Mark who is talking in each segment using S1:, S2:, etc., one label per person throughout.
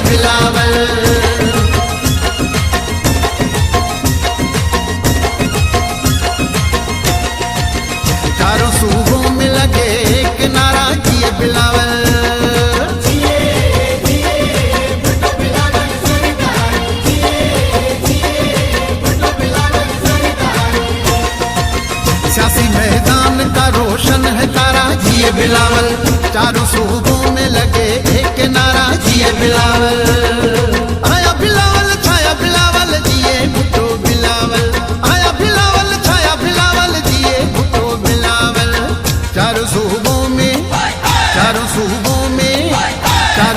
S1: बिलावल। चारों सूबों में लगे एक नारा जिए बिलावल। सियासी मैदान का रोशन है तारा जिए बिलावल। चारों सूबों में लगे एक नारा जिए बिलावल। आया बिलावल छाया बिलावल जिए भुट्टो बिलावल। आया बिलावल छाया बिलावल जिए भुट्टो बिलावल। चारों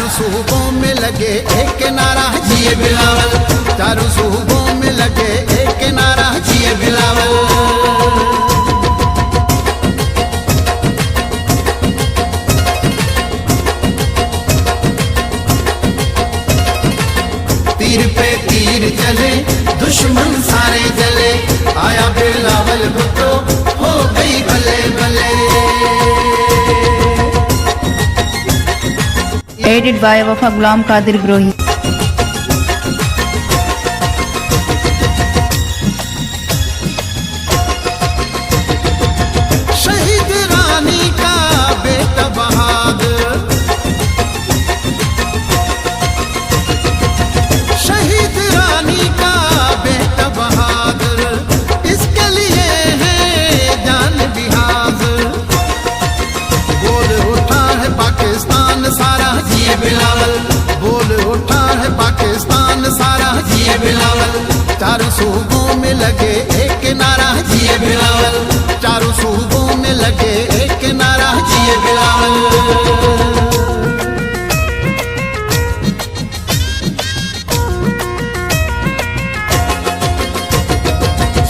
S1: सूबों में लगे एक नारा जिए बिलावल। चारों सूबों में लगे एक नारा जिए बिलावल। तीर पे तीर चले दुश्मन सारे जले। आया बिलावल भुट्टो हो गई भले भले।
S2: एडिट बाय वफा गुलाम कादिर ग्रोही।
S1: शहीद रानी का बेटा बहादुर। शहीद रानी का बेटा बहादुर। इसके लिए है जान भी हाजिर। बोल उठा है पाकिस्तान सारा जिए बिलावल। बोल उठा है पाकिस्तान सारा जिए बिलावल। चारों सूबों में लगे एक नारा जिए बिलावल। चारों सूबों में लगे एक नारा जिए बिलावल।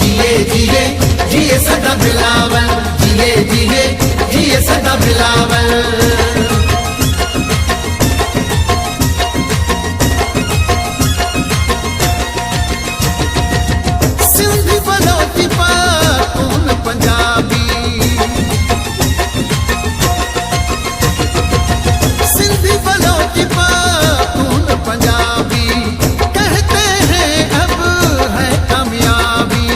S1: जिए जिए जिए सदा बिलावल। जिए जिए जिए सदा बिलावल। सिंधी बलोची पख्तून पंजाबी। सिंधी बलोची पख्तून पंजाबी। कहते हैं अब है कामयाबी।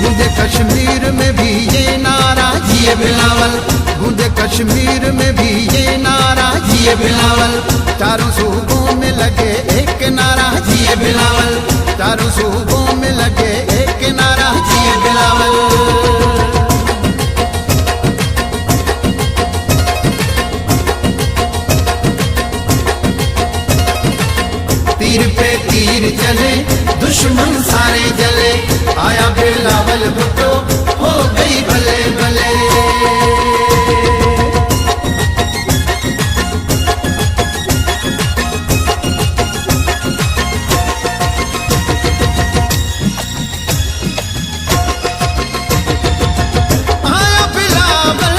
S1: गूंजे कश्मीर में भी ये नारा जिए बिलावल। गूंजे कश्मीर में भी ये नारा जिए बिलावल। चारों सूबों में लगे एक नारा जिए बिलावल। चारों सूबों में लगे एक नारा जिए बिलावल। तीर पे तीर चले दुश्मन सारे जले। आया बिलावल भुट्टो हो गई भले भले। आया बिलावल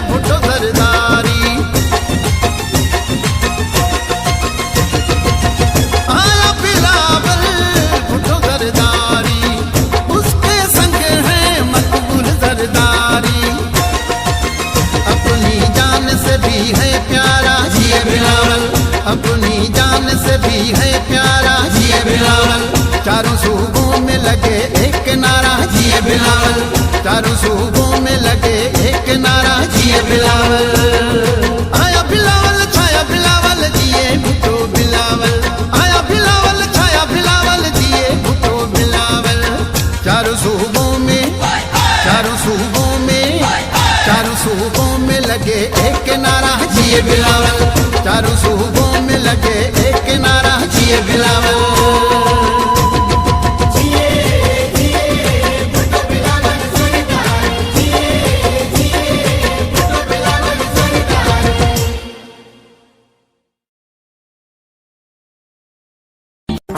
S1: भुट्टो सरदारी। आया बिलावल भुट्टो सरदारी। उसके संग है मकबूल सरदारी। अपनी जान से भी है प्यारा जिए बिलावल। अपनी जान से भी है प्यारा जिए बिलावल। चारों सूबों में लगे एक नारा जिए बिलावल। चारों सूबों में लगे एक नारा जिए बिलावल। आया बिलावल छाया बिलावल जिए भुट्टो बिलावल। आया बिलावल छाया बिलावल जिए भुट्टो बिलावल। चारों सूबों में लगे एक नारा जिए बिलावल। चारों सूबों में लगे एक नारा जिए बिलावल।